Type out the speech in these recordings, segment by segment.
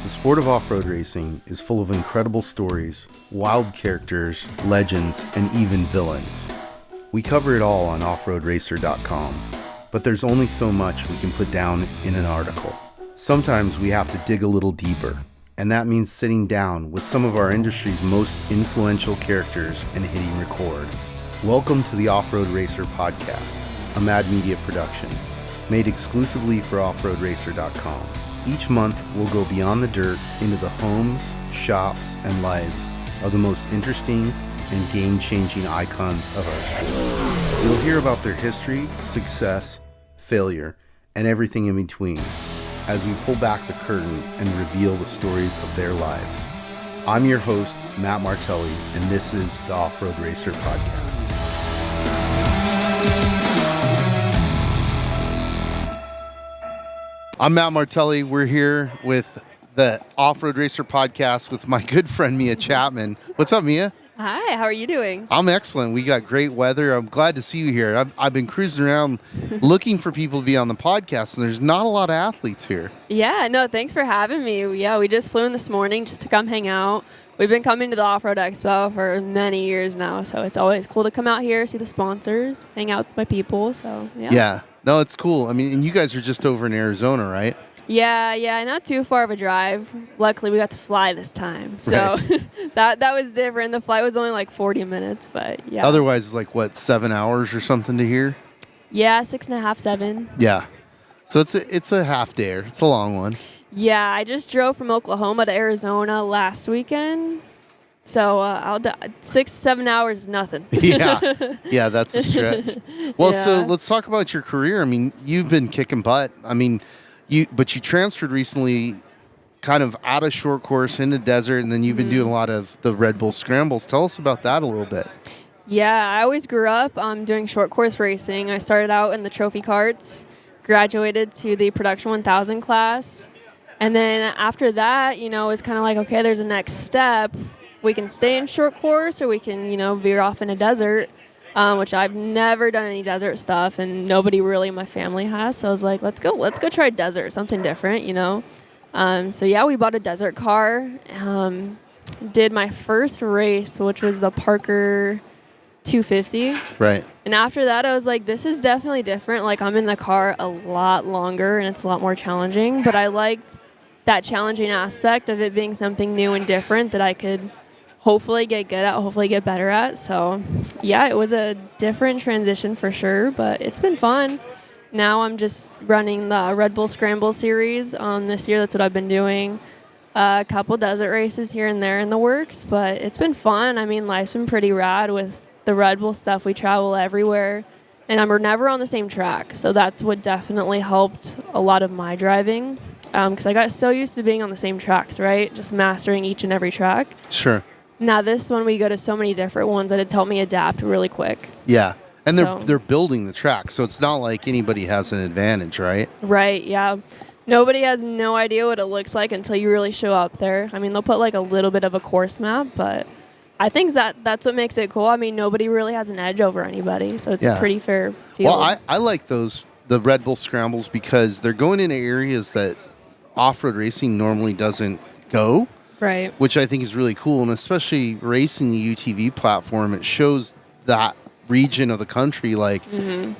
The sport of off-road racing is full of incredible stories, wild characters, legends, and even villains. We cover it all on offroadracer.com, but there's only so much we can put down in an article. Sometimes we have to dig a little deeper, and that means sitting down with some of our industry's most influential characters and hitting record. Welcome to the Off-Road Racer podcast, a Mad Media production, made exclusively for offroadracer.com. Each month, we'll go beyond the dirt into the homes, shops, and lives of the most interesting and game-changing icons of our sport. You'll hear about their history, success, failure, and everything in between as we pull back the curtain and reveal the stories of their lives. I'm your host, Matt Martelli, and this is the Off-Road Racer podcast. I'm Matt Martelli. We're here with the Off-Road Racer podcast with my good friend, Mia Chapman. What's up, Mia? Hi, how are you doing? I'm excellent. We got great weather. I'm glad to see you here. I've been cruising around looking for people to be on the podcast, and there's not a lot of athletes here. Yeah, no, thanks for having me. Yeah, we just flew in this morning just to come hang out. We've been coming to the Off-Road Expo for many years now, so it's always cool to come out here, see the sponsors, hang out with my people, so yeah. Yeah. No, it's cool. I mean, and you guys are just over in Arizona, right? Yeah, not too far of a drive. Luckily, we got to fly this time, so right. that was different. The flight was only like 40 minutes, but yeah. Otherwise, it's like, what, 7 hours or something to here? Yeah, 6.5, 7. Yeah. So it's a half day. It's a long one. Yeah, I just drove from Oklahoma to Arizona last weekend. So 6 to 7 hours is nothing. Yeah, that's a stretch. Well, yeah. So let's talk about your career. I mean, you've been kicking butt. I mean, you transferred recently kind of out of short course into desert, and then you've been doing a lot of the Red Bull Scrambles. Tell us about that a little bit. Yeah, I always grew up doing short course racing. I started out in the trophy karts, graduated to the Production 1000 class, and then after that, it was kind of like, okay, there's a next step. We can stay in short course, or we can, veer off in a desert, which I've never done any desert stuff, and nobody really in my family has. So I was like, let's go try desert, something different, So yeah, we bought a desert car, did my first race, which was the Parker 250. Right. And after that, I was like, this is definitely different. Like, I'm in the car a lot longer, and it's a lot more challenging, but I liked that challenging aspect of it being something new and different that I could hopefully get good at, hopefully get better at. So, yeah, it was a different transition for sure, but it's been fun. Now I'm just running the Red Bull Scramble series this year. That's what I've been doing. A couple desert races here and there in the works, but it's been fun. I mean, life's been pretty rad with the Red Bull stuff. We travel everywhere, and we're never on the same track. So that's what definitely helped a lot of my driving, because I got so used to being on the same tracks, right? Just mastering each and every track. Sure. Now this one, we go to so many different ones that it's helped me adapt really quick. Yeah, and they're building the track, so it's not like anybody has an advantage, right? Right, yeah. Nobody has no idea what it looks like until you really show up there. I mean, they'll put like a little bit of a course map, but I think that's what makes it cool. I mean, nobody really has an edge over anybody, so it's a pretty fair field. Well, I like the Red Bull Scrambles because they're going into areas that off-road racing normally doesn't go. Right. Which I think is really cool, and especially racing the UTV platform, it shows that region of the country like,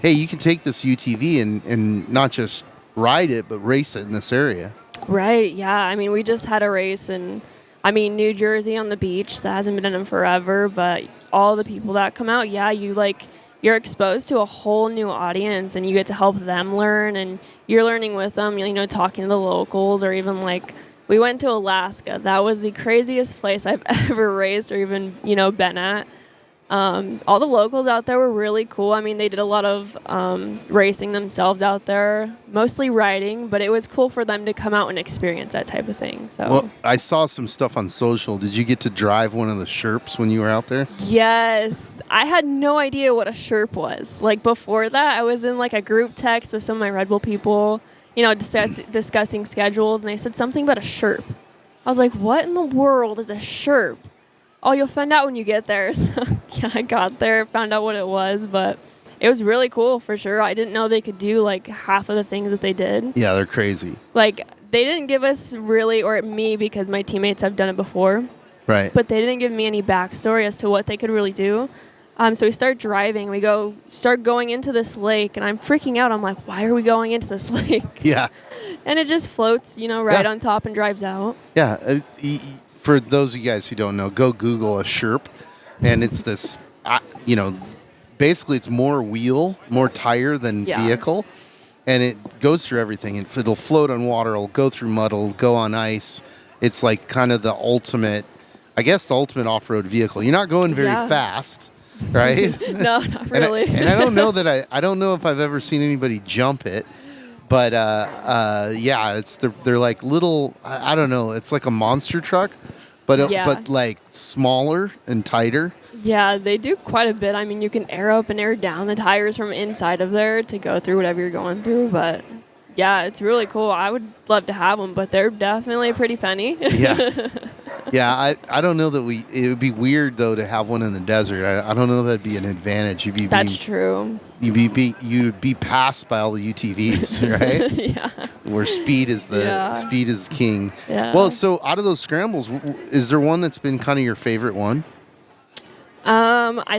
hey, you can take this UTV and not just ride it, but race it in this area. Right, yeah. I mean, we just had a race in, New Jersey on the beach. That hasn't been in forever, but all the people that come out, yeah, you're exposed to a whole new audience, and you get to help them learn, and you're learning with them, talking to the locals, or even like, we went to Alaska. That was the craziest place I've ever raced or even, been at. All the locals out there were really cool. I mean, they did a lot of racing themselves out there, mostly riding, but it was cool for them to come out and experience that type of thing. So, well, I saw some stuff on social. Did you get to drive one of the Sherps when you were out there? Yes. I had no idea what a Sherp was. Like, before that, I was in like a group text with some of my Red Bull people, discussing schedules, and they said something about a Sherp. I was like, what in the world is a Sherp? Oh, you'll find out when you get there. So, yeah, I got there, found out what it was, but it was really cool for sure. I didn't know they could do like half of the things that they did. Yeah, they're crazy. Like, they didn't give us really, or me, because my teammates have done it before. Right. But they didn't give me any backstory as to what they could really do. So we start driving. We start going into this lake, and I'm freaking out. I'm like, why are we going into this lake? Yeah. And it just floats, right on top and drives out. Yeah. For those of you guys who don't know, go Google a Sherp, and it's this, basically it's more wheel, more tire than vehicle, and it goes through everything. It'll float on water, it'll go through mud, it'll go on ice. It's like kind of the ultimate off-road vehicle. You're not going very fast. Right? No, not really. And I don't know that I don't know if I've ever seen anybody jump it, but they're like little. I don't know. It's like a monster truck, but like smaller and tighter. Yeah, they do quite a bit. I mean, you can air up and air down the tires from inside of there to go through whatever you're going through, but. Yeah, it's really cool. I would love to have them, but they're definitely a pretty penny. Yeah. Yeah, I don't know that it would be weird, though, to have one in the desert. I don't know that'd be an advantage. That's true. You'd be passed by all the UTVs, right? Yeah. Where speed is king. Yeah. Well, so out of those scrambles, is there one that's been kind of your favorite one?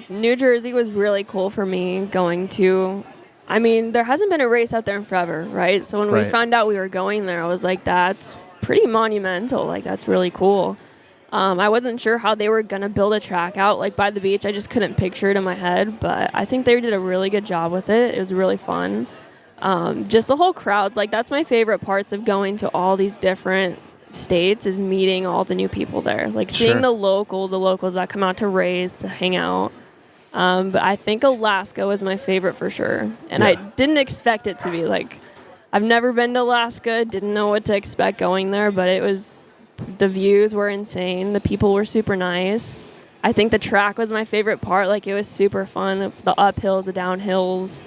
New Jersey was really cool for me going to. I mean, there hasn't been a race out there in forever, right? So when we found out we were going there, I was like, that's pretty monumental. Like, that's really cool. I wasn't sure how they were going to build a track out, like, by the beach. I just couldn't picture it in my head. But I think they did a really good job with it. It was really fun. Just the whole crowds. Like, that's my favorite parts of going to all these different states is meeting all the new people there. Like, seeing the locals that come out to race, to hang out. But I think Alaska was my favorite for sure. And I didn't expect it to be. Like, I've never been to Alaska, didn't know what to expect going there, but the views were insane. The people were super nice. I think the track was my favorite part. Like, it was super fun. The uphills, the downhills.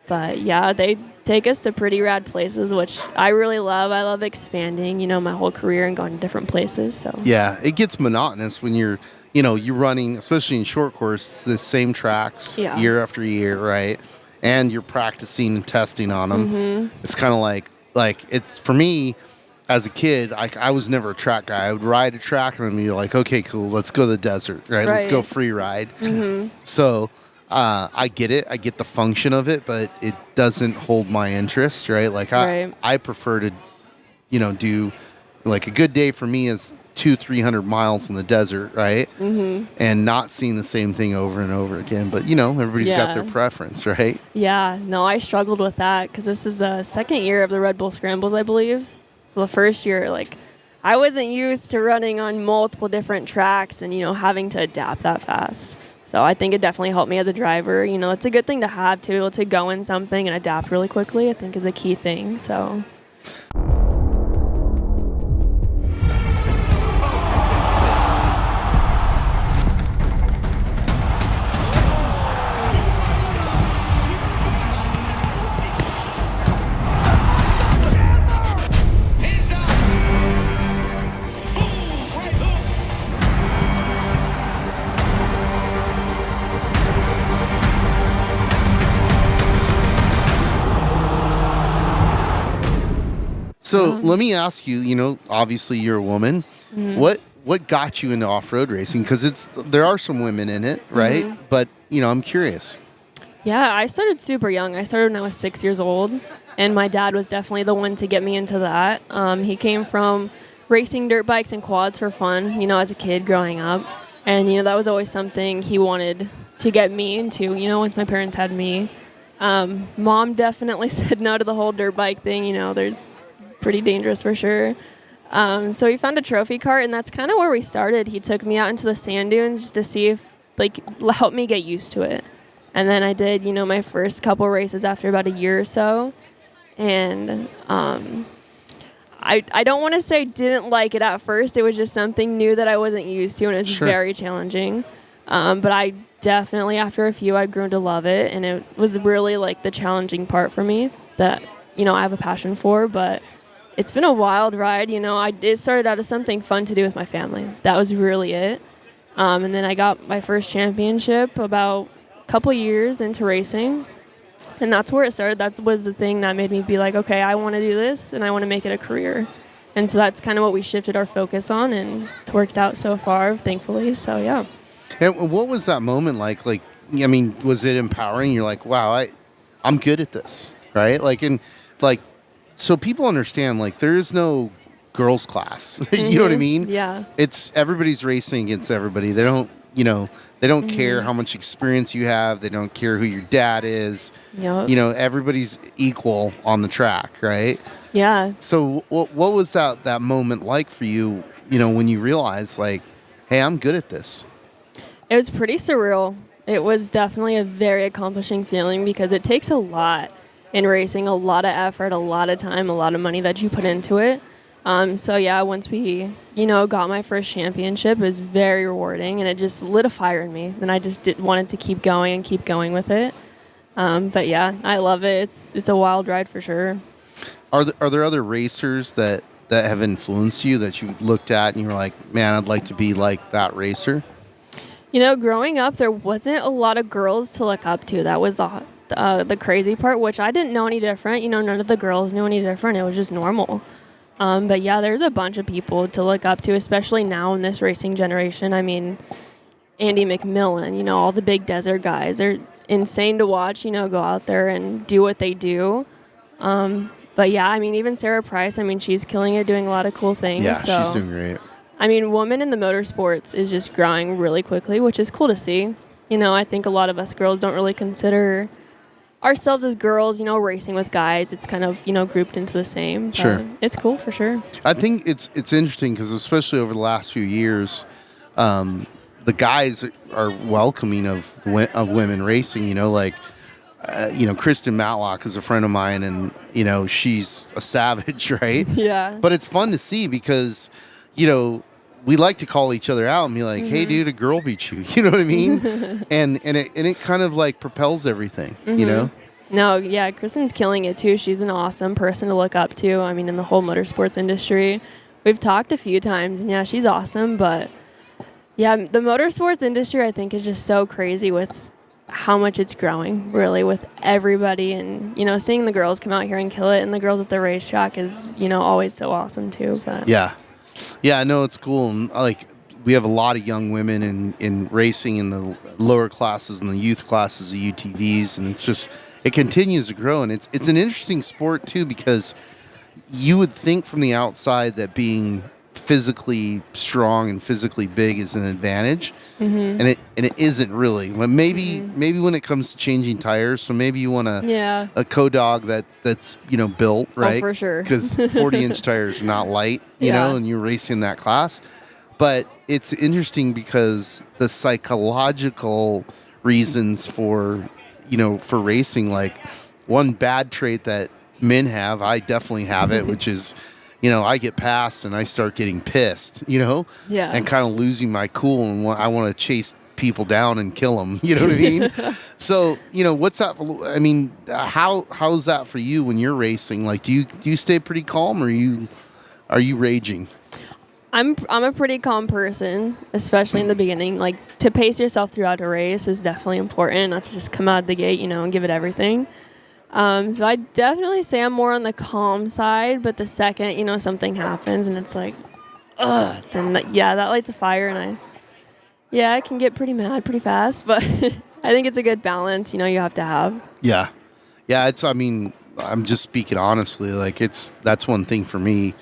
But yeah, they take us to pretty rad places, which I really love. I love expanding, my whole career and going to different places. So yeah, it gets monotonous when you're running, especially in short course, the same tracks year after year, right? And you're practicing and testing on them. Mm-hmm. It's kind of like it's for me as a kid. I was never a track guy. I would ride a track and I'd be like, okay, cool, let's go to the desert, right? Let's go free ride. Mm-hmm. So I get it. I get the function of it, but it doesn't hold my interest, right? Like I prefer to, do like a good day for me is 200-300 miles in the desert, right? Mm-hmm. And not seeing the same thing over and over again. But, everybody's got their preference, right? Yeah. No, I struggled with that because this is the second year of the Red Bull Scrambles, I believe. So the first year, I wasn't used to running on multiple different tracks and, having to adapt that fast. So I think it definitely helped me as a driver. It's a good thing to have, to be able to go in something and adapt really quickly, I think is a key thing. So... So let me ask you, obviously you're a woman. Mm-hmm. What got you into off-road racing? Because there are some women in it, right? Mm-hmm. But, I'm curious. Yeah, I started super young. I started when I was 6 years old, and my dad was definitely the one to get me into that. He came from racing dirt bikes and quads for fun, as a kid growing up. And, that was always something he wanted to get me into, once my parents had me. Mom definitely said no to the whole dirt bike thing. There's pretty dangerous for sure. So he found a trophy cart, and that's kind of where we started. He took me out into the sand dunes just to see if, help me get used to it. And then I did, my first couple races after about a year or so. And I don't want to say didn't like it at first. It was just something new that I wasn't used to, and it was very challenging. But I definitely, after a few, I'd grown to love it. And it was really, the challenging part for me that, I have a passion for. But it's been a wild ride. It started out as something fun to do with my family. That was really it. And then I got my first championship about a couple years into racing. And that's where it started. That was the thing that made me be like, okay, I want to do this and I want to make it a career. And so that's kind of what we shifted our focus on, and it's worked out so far, thankfully. So, yeah. And what was that moment like? Like, I mean, was it empowering? You're like, wow, I'm good at this, right? So people understand, like, there is no girls class. You know what I mean? Yeah. It's everybody's racing against everybody. They don't, they don't care how much experience you have. They don't care who your dad is. Yep. Everybody's equal on the track, right? Yeah. So what was that moment like for you, when you realized, like, hey, I'm good at this? It was pretty surreal. It was definitely a very accomplishing feeling because it takes a lot in racing, a lot of effort, a lot of time, a lot of money that you put into it. So yeah, once we, got my first championship, it was very rewarding, and it just lit a fire in me. And I just wanted to keep going with it. But yeah, I love it. It's a wild ride for sure. Are there other racers that have influenced you that you looked at and you were like, man, I'd like to be like that racer? Growing up, there wasn't a lot of girls to look up to. That was the crazy part, which I didn't know any different. None of the girls knew any different. It was just normal. But yeah, there's a bunch of people to look up to, especially now in this racing generation. I mean, Andy McMillan, all the big desert guys. They're insane to watch, go out there and do what they do. But yeah, I mean, even Sarah Price, she's killing it, doing a lot of cool things. Yeah, so, she's doing great. women in the motorsports is just growing really quickly, which is cool to see. I think a lot of us girls don't really consider ourselves as girls, racing with guys. It's kind of, grouped into the same. Sure. It's cool for sure. I think it's interesting because especially over the last few years, the guys are welcoming of women racing, Kristen Matlock is a friend of mine, and, she's a savage, right? Yeah. But it's fun to see because, we like to call each other out and be like, hey, dude, a girl beat you. You know what I mean? and it kind of like propels everything, No, yeah, Kristen's killing it too. She's an awesome person to look up to. In the whole motorsports industry. We've talked a few times, and yeah, she's awesome. But yeah, the motorsports industry, I think, is just so crazy with how much it's growing, really, with everybody. And, seeing the girls come out here and kill it, and the girls at the racetrack is, always so awesome too. But Yeah, no, it's cool. And like, we have a lot of young women in racing in the lower classes and the youth classes of UTVs, and it continues to grow. And it's an interesting sport too, because you would think from the outside that being physically strong and physically big is an advantage, and it isn't really. Well, maybe when it comes to changing tires, so maybe you want a co-dog that's built right. Oh, for sure. Because 40-inch tires are not light, and you're racing that class. But it's interesting because the psychological reasons for racing, like one bad trait that men have, I definitely have it, which is, I get past and I start getting pissed, Yeah. and kind of losing my cool, and I want to chase people down and kill them. You know what I mean? So, what's that? How's that for you when you're racing? Like, do you stay pretty calm, or are you raging? I'm a pretty calm person, especially in the beginning. Like, to pace yourself throughout a race is definitely important, not to just come out of the gate, and give it everything. So I definitely say I'm more on the calm side, but the second, something happens and it's like, ugh, then that lights a fire, and I can get pretty mad pretty fast, but I think it's a good balance, you have to have. Yeah. Yeah, I'm just speaking honestly, like that's one thing for me.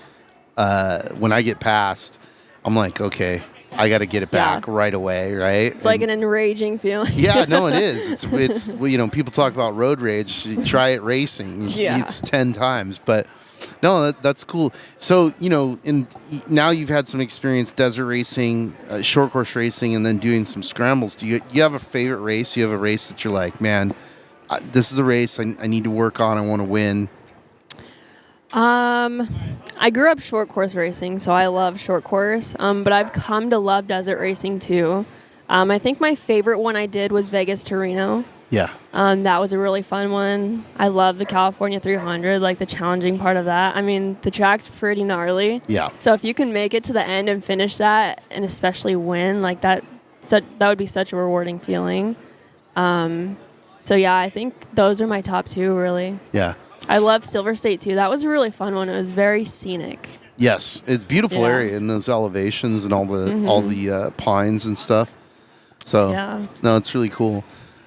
When I get past, I'm like, okay, I got to get it back right away, right? It's like an enraging feeling. Yeah, no, it is. It's people talk about road rage. You try it racing. Yeah. It's 10 times. But no, that's cool. So, now you've had some experience desert racing, short course racing, and then doing some scrambles. Do you have a favorite race? You have a race that you're like, man, this is a race I need to work on. I want to win. I grew up short course racing, so I love short course. But I've come to love desert racing too. I think my favorite one I did was Vegas to Reno. Yeah. That was a really fun one. I love the California 300, like the challenging part of that. The track's pretty gnarly. Yeah. So if you can make it to the end and finish that, and especially win, like that would be such a rewarding feeling. So yeah, I think those are my top two, really. Yeah. I love Silver State too. That was a really fun one. It was very scenic. Yes, it's a beautiful Yeah. area in those elevations and all the pines and stuff. So Yeah. no, it's really cool.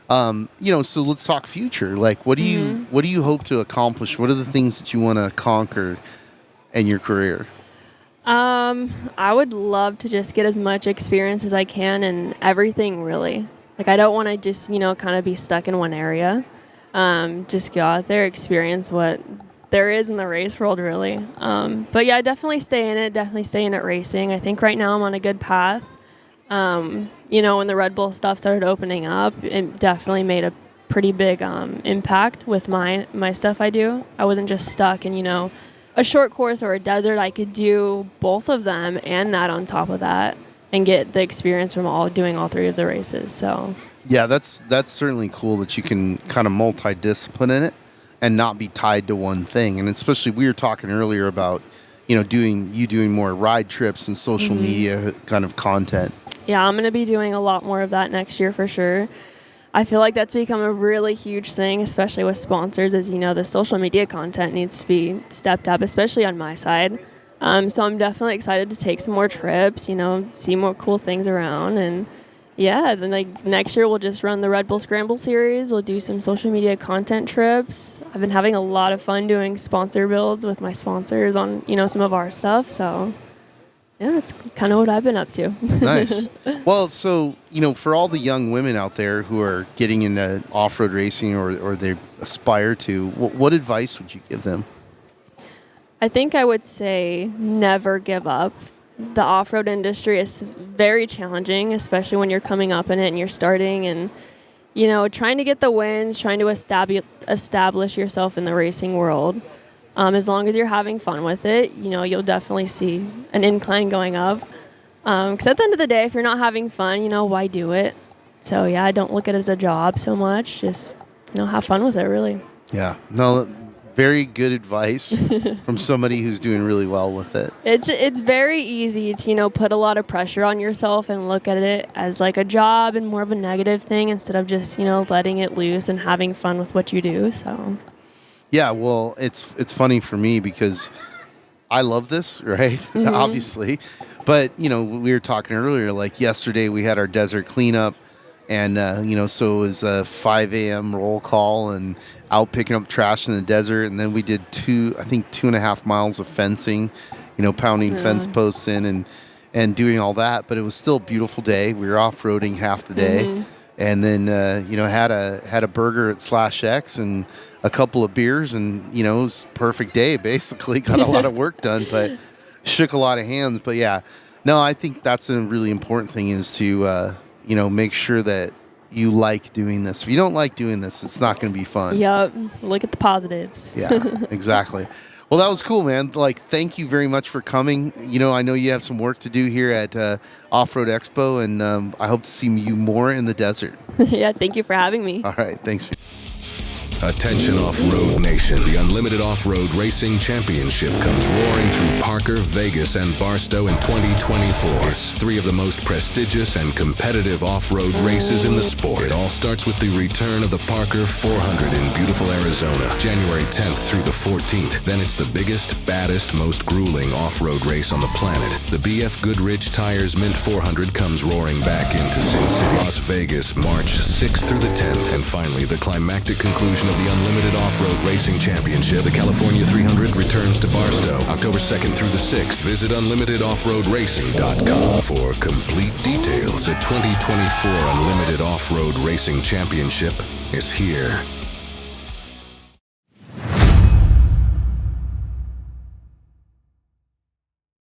So let's talk future. Like, what do you hope to accomplish? What are the things that you want to conquer in your career? I would love to just get as much experience as I can in everything, really. Like, I don't want to just, kind of be stuck in one area. Just go out there, experience what there is in the race world, really. But yeah, definitely stay in it, racing. I think right now I'm on a good path. When the Red Bull stuff started opening up, it definitely made a pretty big impact with my stuff I do. I wasn't just stuck in, a short course or a desert. I could do both of them and that on top of that and get the experience from doing all three of the races. So yeah, that's certainly cool that you can kind of multidiscipline in it and not be tied to one thing. And especially, we were talking earlier about, doing more ride trips and social media kind of content. Yeah, I'm going to be doing a lot more of that next year for sure. I feel like that's become a really huge thing, especially with sponsors. As you know, the social media content needs to be stepped up, especially on my side. So I'm definitely excited to take some more trips, see more cool things around. And yeah, then next year we'll just run the Red Bull Scramble series. We'll do some social media content trips. I've been having a lot of fun doing sponsor builds with my sponsors on, some of our stuff. So yeah, that's kind of what I've been up to. Nice. Well, so, for all the young women out there who are getting into off-road racing or they aspire to, what advice would you give them? I think I would say never give up. The off-road industry is very challenging, especially when you're coming up in it and you're starting and, trying to get the wins, trying to establish yourself in the racing world. As long as you're having fun with it, you'll definitely see an incline going up. Because at the end of the day, if you're not having fun, why do it? So, yeah, I don't look at it as a job so much. Just, have fun with it, really. Yeah. No, very good advice from somebody who's doing really well with it. It's very easy to, put a lot of pressure on yourself and look at it as like a job and more of a negative thing instead of just, letting it loose and having fun with what you do, so... Yeah, well, it's funny for me because I love this, right? Obviously. But, we were talking earlier, like yesterday we had our desert cleanup and, so it was a 5 a.m. roll call and out picking up trash in the desert. And then we did 2.5 miles of fencing, pounding fence posts in and doing all that. But it was still a beautiful day. We were off-roading half the day. And then, had a burger at Slash X and a couple of beers, and, it was a perfect day, basically. Got a lot of work done, but shook a lot of hands. But, yeah, no, I think that's a really important thing is to, make sure that you like doing this. If you don't like doing this, it's not going to be fun. Yep. Look at the positives. Yeah, exactly. Well, that was cool, man. Thank you very much for coming. I know you have some work to do here at Off-Road Expo, and I hope to see you more in the desert. Yeah, thank you for having me. All right, thanks. Attention Off-Road Nation, the Unlimited Off-Road Racing Championship comes roaring through Parker, Vegas, and Barstow in 2024. It's three of the most prestigious and competitive off-road races in the sport. It all starts with the return of the Parker 400 in beautiful Arizona, January 10th through the 14th. Then it's the biggest, baddest, most grueling off-road race on the planet. The BF Goodrich Tires Mint 400 comes roaring back into Sin City, Las Vegas, March 6th through the 10th. And finally, the climactic conclusion of the Unlimited Off-Road Racing Championship, the California 300, returns to Barstow, October 2nd through the 6th. Visit UnlimitedOffRoadRacing.com for complete details. The 2024 Unlimited Off-Road Racing Championship is here.